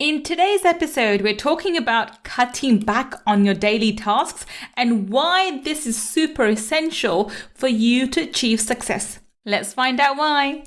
In today's episode, we're talking about cutting back on your daily tasks and why this is super essential for you to achieve success. Let's find out why.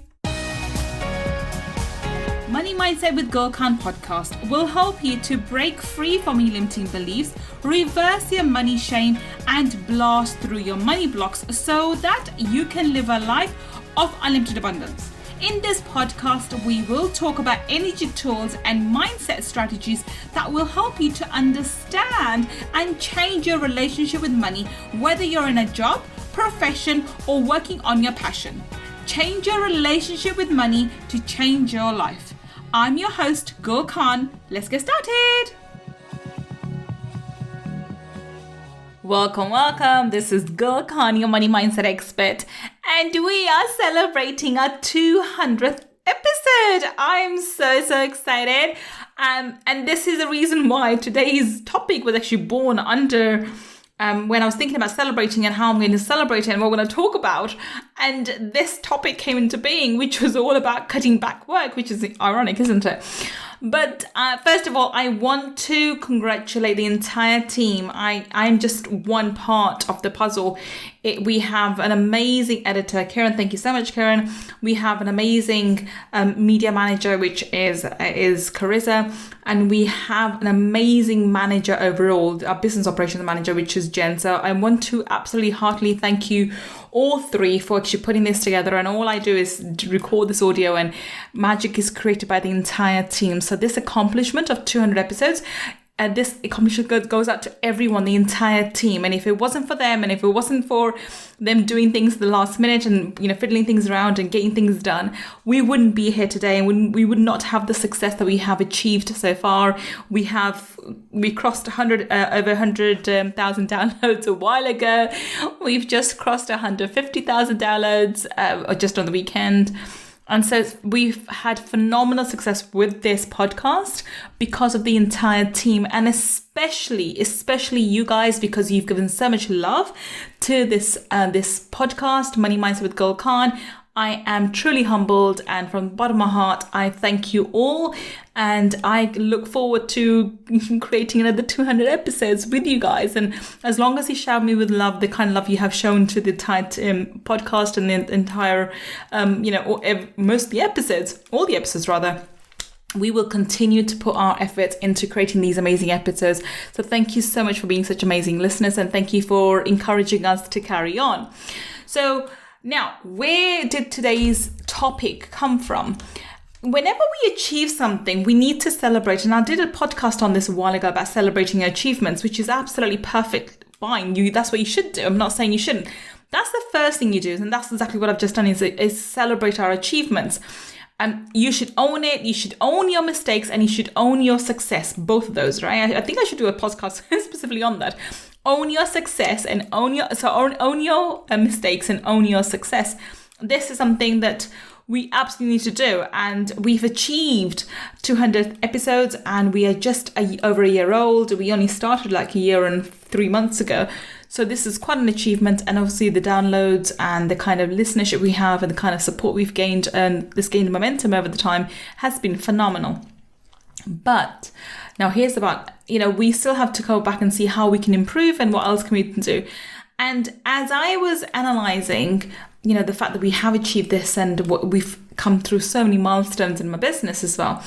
Money Mindset with Gul Khan podcast will help you to break free from your limiting beliefs, reverse your money shame, and blast through your money blocks so that you can live a life of unlimited abundance. In this podcast, we will talk about energy tools and mindset strategies that will help you to understand and change your relationship with money, whether you're in a job, profession, or working on your passion. Change your relationship with money to change your life. I'm your host, Gul Khan. Let's get started. Welcome. This is Gul Khan, your money mindset expert, and we are celebrating our 200th episode. I'm so excited. And this is the reason why today's topic was actually born under when I was thinking about celebrating and how I'm going to celebrate it and what we're going to talk about. And this topic came into being, which was all about cutting back work, which is ironic, isn't it? But first of all, I want to congratulate the entire team. I'm just one part of the puzzle. We have an amazing editor, Karen. Thank you so much, Karen. We have an amazing media manager, which is Carissa. And we have an amazing manager overall, our business operations manager, which is Jen. So I want to absolutely heartily thank you all three for actually putting this together. And all I do is record this audio and magic is created by the entire team. So this accomplishment of 200 episodes, this accomplishment goes out to everyone, the entire team. And if it wasn't for them, and if it wasn't for them doing things at the last minute and fiddling things around and getting things done, we wouldn't be here today, and we would not have the success that we have achieved so far. We crossed over 100,000 downloads a while ago. We've just crossed 150,000 downloads just on the weekend. And so we've had phenomenal success with this podcast because of the entire team, and especially you guys, because you've given so much love to this podcast, Money Mindset with Gul Khan. I am truly humbled, and from the bottom of my heart, I thank you all, and I look forward to creating another 200 episodes with you guys. And as long as you shower me with love, the kind of love you have shown to the entire podcast and the entire, most of the episodes, all the episodes rather, we will continue to put our efforts into creating these amazing episodes. So thank you so much for being such amazing listeners, and thank you for encouraging us to carry on. So now, where did today's topic come from? Whenever we achieve something, we need to celebrate. And I did a podcast on this a while ago about celebrating achievements, which is absolutely perfect. Fine. That's what you should do. I'm not saying you shouldn't. That's the first thing you do. And that's exactly what I've just done is celebrate our achievements. You should own it. You should own your mistakes, and you should own your success. Both of those, right? I think I should do a podcast specifically on that. Own your success and own your mistakes and own your success. This is something that we absolutely need to do, and we've achieved 200 episodes, and we are just over a year old. We only started like a year and 3 months ago. So this is quite an achievement, and obviously the downloads and the kind of listenership we have and the kind of support we've gained, and this gained momentum over the time has been phenomenal. But now here's about, we still have to go back and see how we can improve and what else can we do. And as I was analyzing, the fact that we have achieved this and what we've come through so many milestones in my business as well.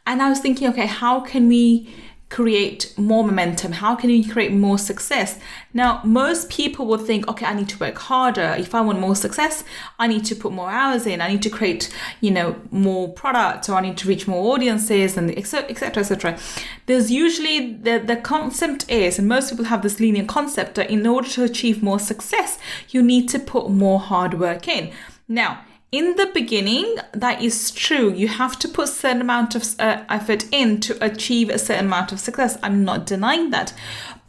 And I was thinking, okay, how can we create more momentum? How can we create more success? Now, most people will think, okay, I need to work harder. If I want more success, I need to put more hours in. I need to create, more products, or I need to reach more audiences, and et cetera. There's usually the concept is, and most people have this linear concept, that in order to achieve more success, you need to put more hard work in. Now, in the beginning, that is true. You have to put a certain amount of effort in to achieve a certain amount of success. I'm not denying that.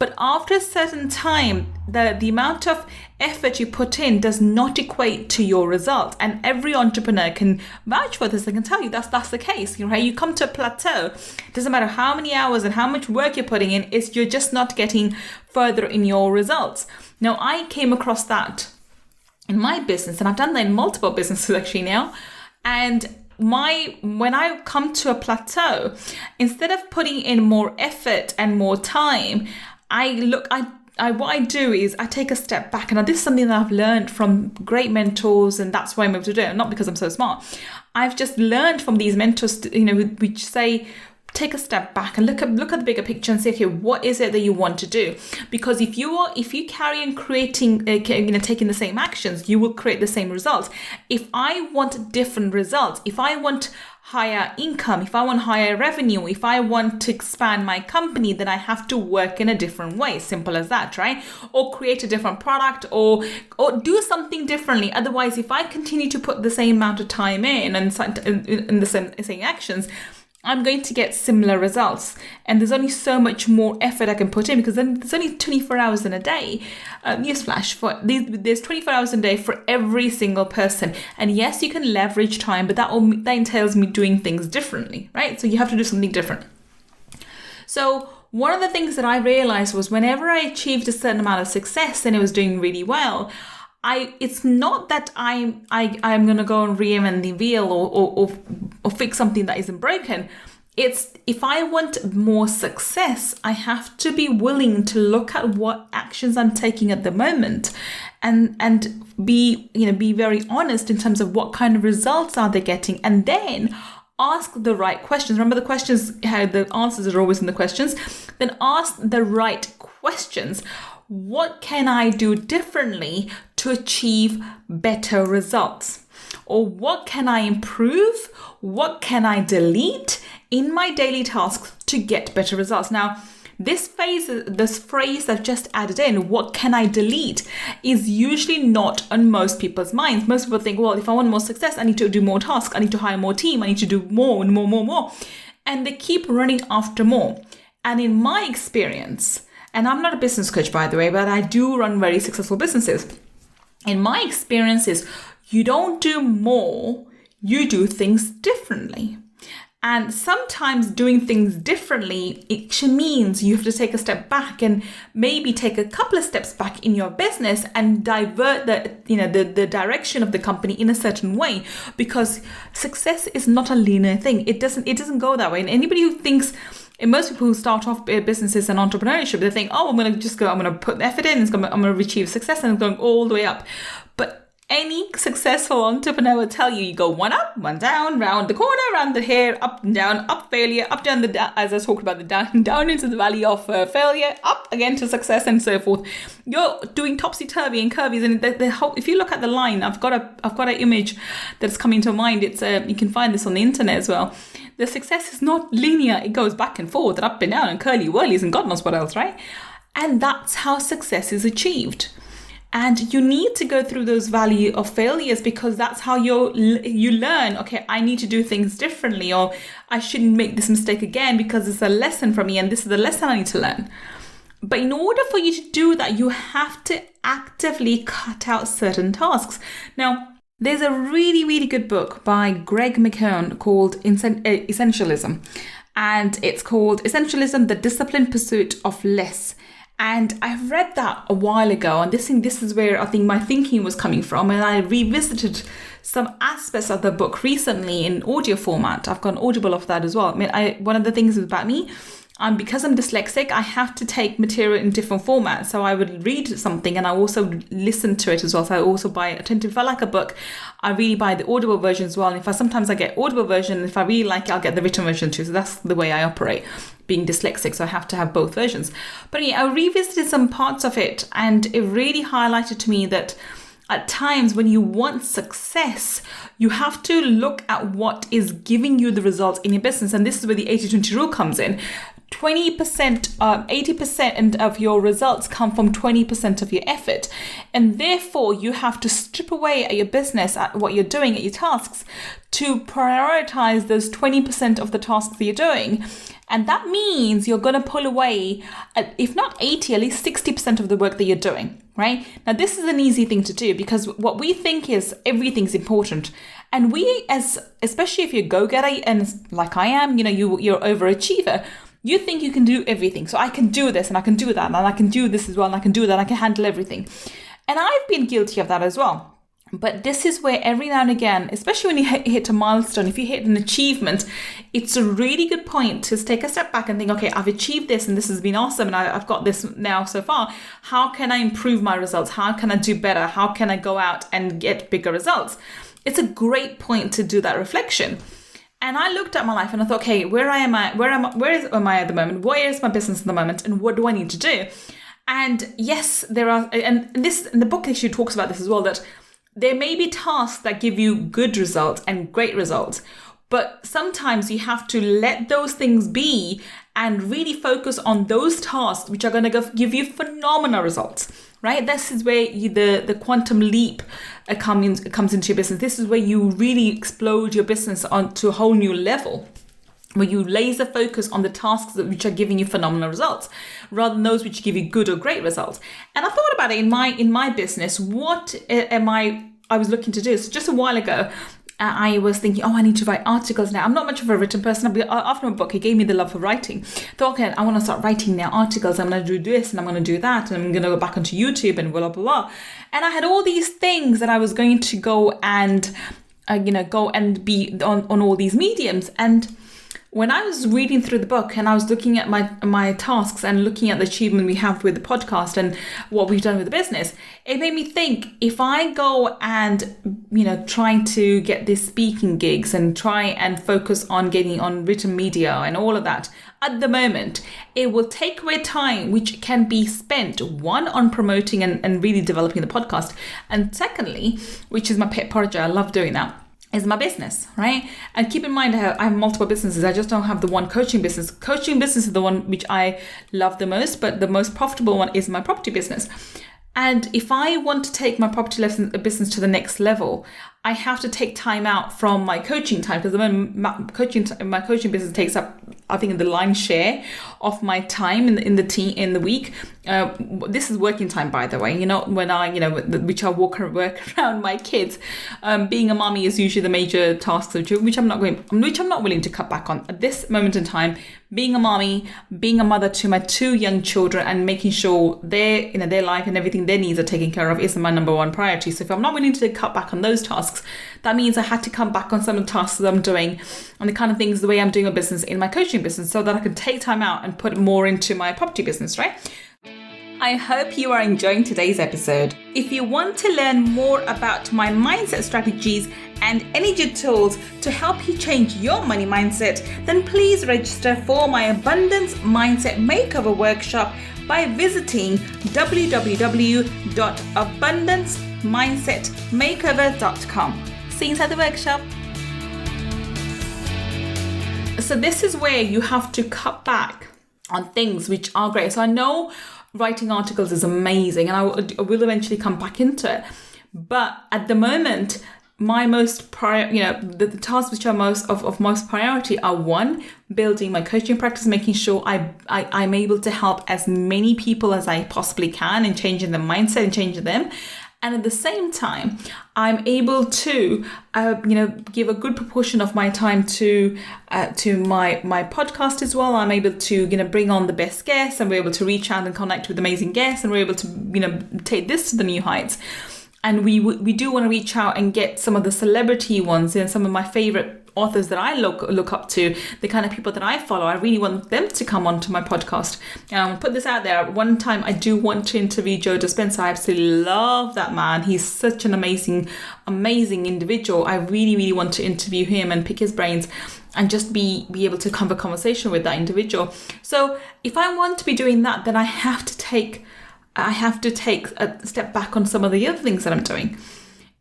But after a certain time, the amount of effort you put in does not equate to your result. And every entrepreneur can vouch for this. They can tell you that's the case. You come to a plateau. It doesn't matter how many hours and how much work you're putting in, you're just not getting further in your results. Now, I came across that in my business, and I've done that in multiple businesses actually now. And when I come to a plateau, instead of putting in more effort and more time, what I do is I take a step back, and this is something that I've learned from great mentors, and that's why I'm able to do it. Not because I'm so smart. I've just learned from these mentors, which say, take a step back and look at the bigger picture and say, okay, what is it that you want to do? Because if you carry on creating, taking the same actions, you will create the same results. If I want different results, if I want higher income, if I want higher revenue, if I want to expand my company, then I have to work in a different way. Simple as that, right? Or create a different product, or do something differently. Otherwise, if I continue to put the same amount of time in and the same actions, I'm going to get similar results. And there's only so much more effort I can put in, because then there's only 24 hours in a day. Newsflash, there's 24 hours in a day for every single person. And yes, you can leverage time, but that entails me doing things differently, right? So you have to do something different. So one of the things that I realized was whenever I achieved a certain amount of success and it was doing really well, it's not that I'm going to go and reinvent the wheel or fix something that isn't broken. It's, if I want more success, I have to be willing to look at what actions I'm taking at the moment and be very honest in terms of what kind of results are they getting, and then ask the right questions. Remember the questions, how the answers are always in the questions. Then ask the right questions. What can I do differently to achieve better results? Or what can I improve? What can I delete in my daily tasks to get better results? Now, this phrase I've just added in, what can I delete, is usually not on most people's minds. Most people think, well, if I want more success, I need to do more tasks. I need to hire more team. I need to do more and more. And they keep running after more. And in my experience, and I'm not a business coach, by the way, but I do run very successful businesses. In my experiences, you don't do more, you do things differently. And sometimes doing things differently, it means you have to take a step back and maybe take a couple of steps back in your business and divert the direction of the company in a certain way, because success is not a linear thing. It doesn't go that way. And anybody who thinks, and most people who start off businesses and entrepreneurship, they think, oh, I'm going to put the effort in, I'm going to achieve success, and I'm going all the way up. But any successful entrepreneur will tell you go one up, one down, round the corner, round the hair, up and down, up failure, up down as I talked about, the down into the valley of failure, up again to success, and so forth. You're doing topsy-turvy and curvies, and the whole, if you look at the line, I've got an image that's coming to mind. It's you can find this on the internet as well. The success is not linear. It goes back and forth and up and down and curly whirlies and God knows what else, right? And that's how success is achieved. And you need to go through those valley of failures, because that's how you learn, okay, I need to do things differently, or I shouldn't make this mistake again because it's a lesson for me and this is the lesson I need to learn. But in order for you to do that, you have to actively cut out certain tasks. Now, there's a really, really good book by Greg McKeown called Essentialism. And it's called Essentialism, The Disciplined Pursuit of Less. And I've read that a while ago, and this is where I think my thinking was coming from. And I revisited some aspects of the book recently in audio format. I've got an Audible of that as well. One of the things about me, because I'm dyslexic, I have to take material in different formats. So I would read something and I also listen to it as well. So I tend to, if I like a book, I really buy the Audible version as well. And sometimes I get Audible version, and if I really like it, I'll get the written version too. So that's the way I operate, being dyslexic. So I have to have both versions. But yeah, I revisited some parts of it, and it really highlighted to me that at times when you want success, you have to look at what is giving you the results in your business. And this is where the 80-20 rule comes in. 80% of your results come from 20% of your effort. And therefore, you have to strip away at your business, at what you're doing, at your tasks, to prioritize those 20% of the tasks that you're doing. And that means you're going to pull away, if not 80, at least 60% of the work that you're doing, right? Now, this is an easy thing to do, because what we think is everything's important. And we, especially if you're a go-getter, and like I am, you're overachiever, you think you can do everything. So I can do this and I can do that and I can do this as well and I can do that. I can handle everything. And I've been guilty of that as well. But this is where every now and again, especially when you hit a milestone, if you hit an achievement, it's a really good point to take a step back and think, okay, I've achieved this and this has been awesome and I've got this now so far. How can I improve my results? How can I do better? How can I go out and get bigger results? It's a great point to do that reflection. And I looked at my life and I thought, okay, where am I at the moment? Where is my business at the moment? And what do I need to do? And yes, there are, and the book actually talks about this as well, that there may be tasks that give you good results and great results, but sometimes you have to let those things be and really focus on those tasks which are going to give you phenomenal results, right? This is where the quantum leap comes into your business. This is where you really explode your business onto a whole new level, where you laser focus on the tasks which are giving you phenomenal results rather than those which give you good or great results. And I thought about it in my business. What I was looking to do? So just a while ago, I was thinking, I need to write articles now. I'm not much of a written person. After my book, it gave me the love for writing. Thought, okay, I want to start writing now articles. I'm going to do this and I'm going to do that. And I'm going to go back onto YouTube and blah, blah, blah. And I had all these things that I was going to go and, be on all these mediums. And when I was reading through the book and I was looking at my tasks and looking at the achievement we have with the podcast and what we've done with the business, it made me think, if I go and, trying to get these speaking gigs and try and focus on getting on written media and all of that, at the moment, it will take away time which can be spent, one, on promoting and really developing the podcast. And secondly, which is my pet project, I love doing that, is my business, right? And keep in mind, I have multiple businesses. I just don't have the one coaching business. Coaching business is the one which I love the most, but the most profitable one is my property business. And if I want to take my property business to the next level, I have to take time out from my coaching time, because my coaching business takes up, I think, the lion's share of my time in the week. This is working time, by the way. When which I work around my kids. Being a mommy is usually the major task, which I'm not willing to cut back on at this moment in time. Being a mommy, being a mother to my 2 young children, and making sure their life and everything their needs are taken care of is my number one priority. So if I'm not willing to cut back on those tasks, that means I had to come back on some of the tasks that I'm doing and the kind of things, the way I'm doing my business in my coaching business, so that I can take time out and put more into my property business, right? I hope you are enjoying today's episode. If you want to learn more about my mindset strategies and energy tools to help you change your money mindset, then please register for my Abundance Mindset Makeover Workshop by visiting www.abundancemindsetmakeover.com. See you inside the workshop. So this is where you have to cut back on things which are great. So I know writing articles is amazing, and I will eventually come back into it. But at the moment, my most the tasks which are of most priority are, one, building my coaching practice, making sure I'm able to help as many people as I possibly can and changing their mindset and changing them. And at the same time, I'm able to, give a good proportion of my time to my podcast as well. I'm able to, bring on the best guests, and we're able to reach out and connect with amazing guests, and we're able to, take this to the new heights. And we do want to reach out and get some of the celebrity ones, some of my favorite authors that I look up to, the kind of people that I follow. I really want them to come onto my podcast. And I'll put this out there. One time I do want to interview Joe Dispenza. I absolutely love that man. He's such an amazing individual. I really, really want to interview him and pick his brains and just be able to have a conversation with that individual. So if I want to be doing that, then I have to take a step back on some of the other things that I'm doing.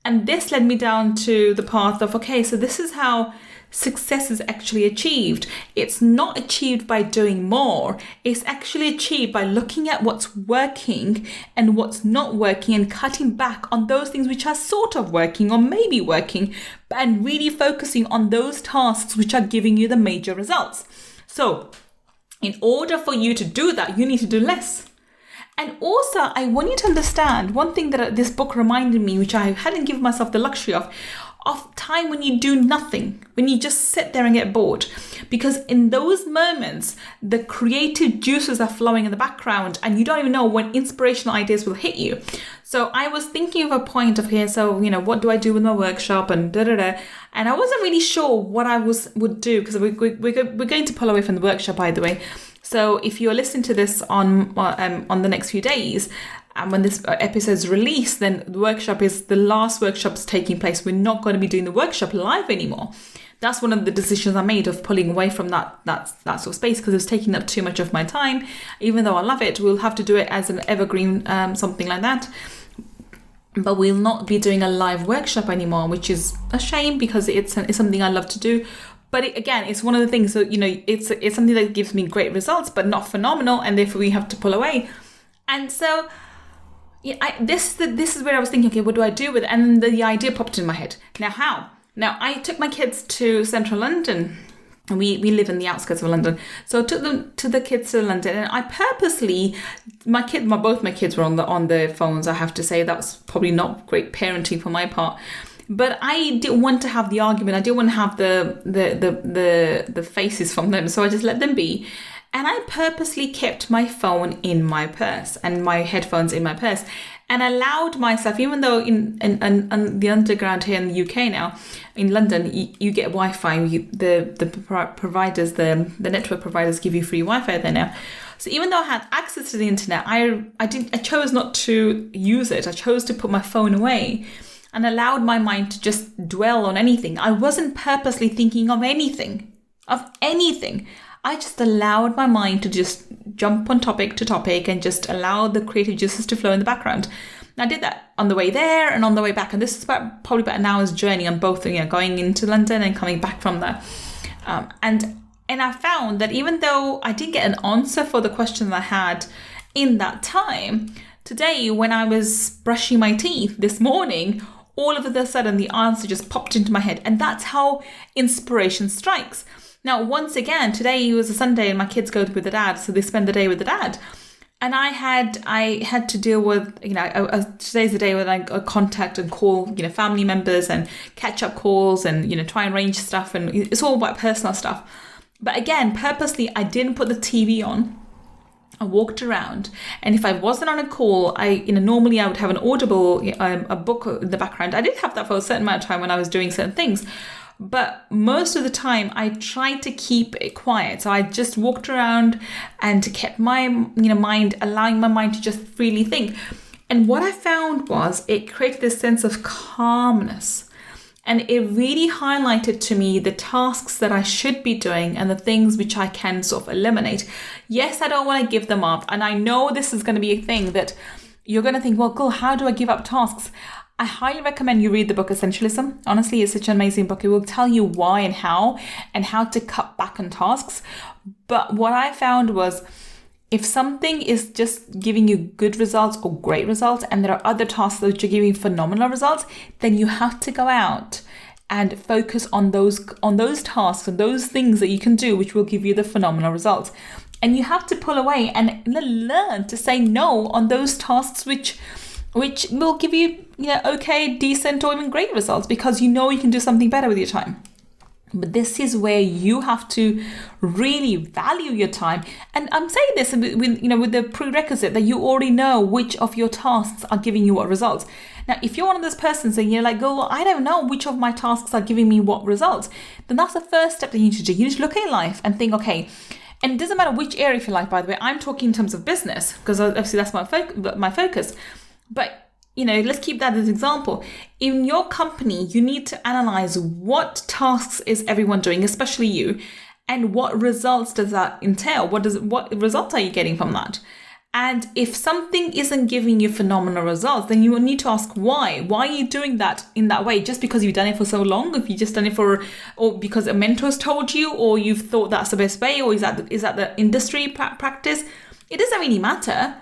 And this led me down to the path of, okay, so this is how success is actually achieved. It's not achieved by doing more. It's actually achieved by looking at what's working and what's not working and cutting back on those things which are sort of working or maybe working, and really focusing on those tasks which are giving you the major results. So in order for you to do that, you need to do less. And also, I want you to understand one thing that this book reminded me, which I hadn't given myself the luxury of of time when you do nothing, when you just sit there and get bored. Because in those moments, the creative juices are flowing in the background and you don't even know when inspirational ideas will hit you. So I was thinking of a point of here, so, what do I do with my workshop and da-da-da. And I wasn't really sure what I would do, because we're going to pull away from the workshop, by the way. So if you're listening to this on the next few days, and when this episode is released, then the last workshop's taking place. We're not going to be doing the workshop live anymore. That's one of the decisions I made of pulling away from that sort of space, because it was taking up too much of my time. Even though I love it, we'll have to do it as an evergreen, something like that. But we'll not be doing a live workshop anymore, which is a shame, because it's something I love to do. But again, it's one of the things that, it's something that gives me great results, but not phenomenal. And therefore we have to pull away. And so this is where I was thinking, okay, what do I do with it? And the idea popped in my head. Now, how? Now, I took my kids to central London. And we live in the outskirts of London. So I took them to the kids to London, and I purposely, both my kids were on their phones, I have to say. That was probably not great parenting for my part. But I didn't want to have the argument. I didn't want to have the faces from them. So I just let them be. And I purposely kept my phone in my purse and my headphones in my purse, and allowed myself, even though in the underground here in the UK now, in London, you get Wi-Fi. The providers, the network providers give you free Wi-Fi there now. So even though I had access to the internet, I chose not to use it. I chose to put my phone away and allowed my mind to just dwell on anything. I wasn't purposely thinking of anything. I just allowed my mind to just jump on topic to topic and just allow the creative juices to flow in the background. And I did that on the way there and on the way back. And this is probably about an hour's journey on both, going into London and coming back from there. And I found that even though I didn't get an answer for the question I had in that time, today when I was brushing my teeth this morning, all of a sudden the answer just popped into my head. And that's how inspiration strikes. Now, once again, today was a Sunday and my kids go with the dad, so they spend the day with the dad. And I had to deal with, today's the day when I contact and call, family members and catch up calls and, try and arrange stuff. And it's all about personal stuff. But again, purposely, I didn't put the TV on. I walked around, and if I wasn't on a call, normally I would have an Audible, a book in the background. I did have that for a certain amount of time when I was doing certain things. But most of the time I tried to keep it quiet. So I just walked around and kept my mind, allowing my mind to just freely think. And what I found was it created this sense of calmness. And it really highlighted to me the tasks that I should be doing and the things which I can sort of eliminate. Yes, I don't want to give them up. And I know this is going to be a thing that you're going to think, well, cool, how do I give up tasks? I highly recommend you read the book Essentialism. Honestly, it's such an amazing book. It will tell you why and how to cut back on tasks. But what I found was, if something is just giving you good results or great results, and there are other tasks that are giving phenomenal results, then you have to go out and focus on those tasks and those things that you can do, which will give you the phenomenal results. And you have to pull away and learn to say no on those tasks which will give you, okay, decent or even great results, because you can do something better with your time. But this is where you have to really value your time. And I'm saying this with the prerequisite that you already know which of your tasks are giving you what results. Now, if you're one of those persons and you're like, well, I don't know which of my tasks are giving me what results, then that's the first step that you need to do. You need to look at your life and think, okay, and it doesn't matter which area, if you like, by the way. I'm talking in terms of business, because obviously that's my focus. But let's keep that as an example. In your company, you need to analyze what tasks is everyone doing, especially you, and what results does that entail? What results are you getting from that? And if something isn't giving you phenomenal results, then you will need to ask why. Why are you doing that in that way? Just because you've done it for so long? If you just done it or because a mentor's told you, or you've thought that's the best way, or is that the industry practice? It doesn't really matter.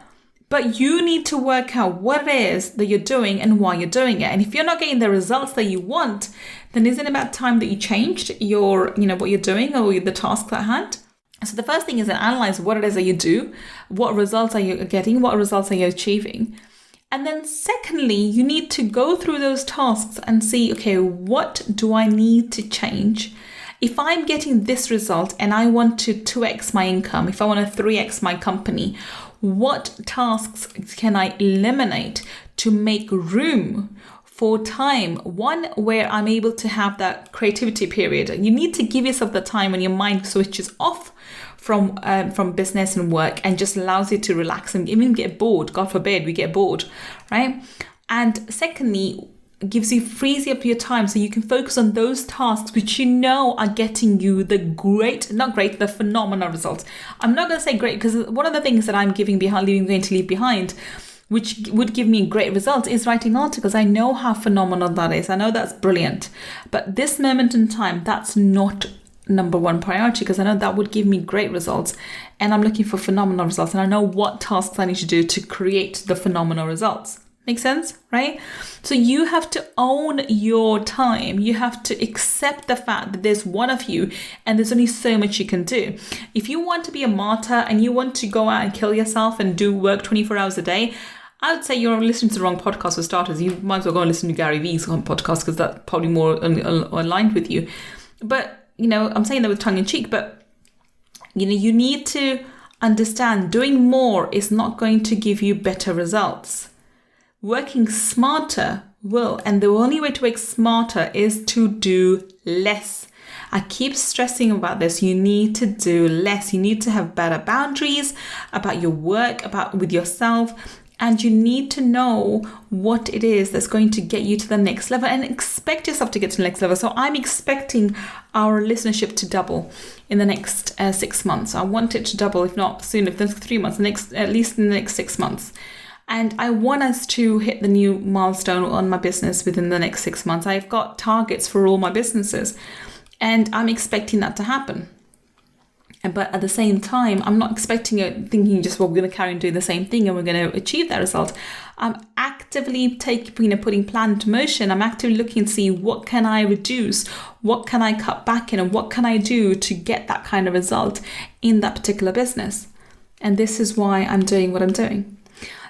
But you need to work out what it is that you're doing and why you're doing it. And if you're not getting the results that you want, then isn't it about time that you changed what you're doing or the task at hand? So the first thing is to analyze what it is that you do, what results are you getting, what results are you achieving, And then secondly, you need to go through those tasks and see, okay, what do I need to change? If I'm getting this result and I want to 2x my income, if I want to 3x my company, what tasks can I eliminate to make room for time, one where I'm able to have that creativity period? You need to give yourself the time when your mind switches off from business and work and just allows you to relax and even get bored. God forbid we get bored, right? And secondly, frees up your time so you can focus on those tasks which you know are getting you the the phenomenal results. I'm not going to say great, because one of the things that I'm going to leave behind, which would give me great results, is writing articles. I know how phenomenal that is. I know that's brilliant. But this moment in time, that's not number one priority, because I know that would give me great results, and I'm looking for phenomenal results, and I know what tasks I need to do to create the phenomenal results. Make sense, right? So you have to own your time. You have to accept the fact that there's one of you and there's only so much you can do. If you want to be a martyr and you want to go out and kill yourself and do work 24 hours a day, I would say you're listening to the wrong podcast for starters. You might as well go and listen to Gary Vee's podcast, because that's probably more aligned with you. But I'm saying that with tongue in cheek, but you need to understand doing more is not going to give you better results. Working smarter will, and the only way to work smarter is to do less. I keep stressing about this. You need to do less. You need to have better boundaries about your work, with yourself. And you need to know what it is that's going to get you to the next level, and expect yourself to get to the next level. So I'm expecting our listenership to double in the next 6 months. I want it to double, if not soon, if there's 3 months, at least in the next 6 months. And I want us to hit the new milestone on my business within the next 6 months. I've got targets for all my businesses, and I'm expecting that to happen. But at the same time, I'm not expecting it, thinking just, we're going to carry on doing the same thing and we're going to achieve that result. I'm actively putting plan into motion. I'm actively looking to see, what can I reduce? What can I cut back in? And what can I do to get that kind of result in that particular business? And this is why I'm doing what I'm doing.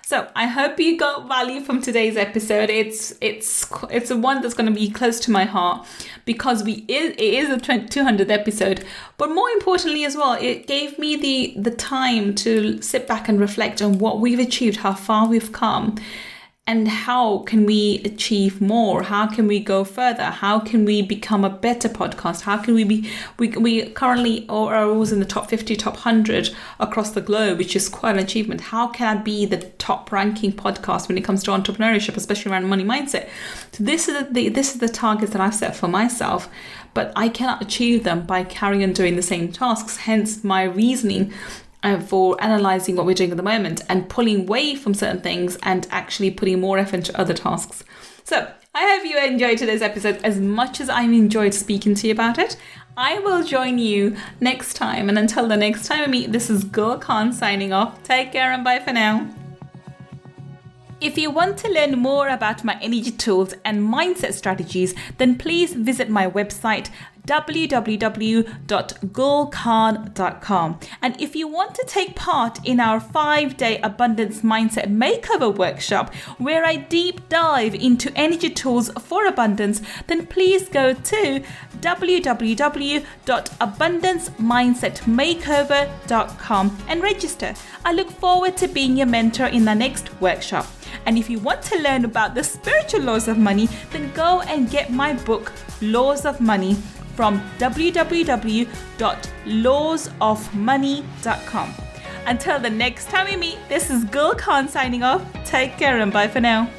So I hope you got value from today's episode. It's a one that's going to be close to my heart, because it is a 200th episode. But more importantly as well, it gave me the time to sit back and reflect on what we've achieved, how far we've come, and how can we achieve more? How can we go further? How can we become a better podcast? How can we currently are always in the top 50, top 100 across the globe, which is quite an achievement. How can I be the top ranking podcast when it comes to entrepreneurship, especially around money mindset? So this is the targets that I've set for myself, but I cannot achieve them by carrying on doing the same tasks. Hence my reasoning for analysing what we're doing at the moment and pulling away from certain things and actually putting more effort into other tasks. So I hope you enjoyed today's episode as much as I enjoyed speaking to you about it. I will join you next time, and until the next time we meet, this is Gul Khan signing off. Take care and bye for now. If you want to learn more about my energy tools and mindset strategies, then please visit my website www.gulkhan.com. And if you want to take part in our 5-day abundance mindset makeover workshop, where I deep dive into energy tools for abundance, then please go to www.abundancemindsetmakeover.com and register. I look forward to being your mentor in the next workshop. And if you want to learn about the spiritual laws of money, then go and get my book, Laws of Money, from www.lawsofmoney.com. Until the next time we meet, this is Gul Khan signing off. Take care and bye for now.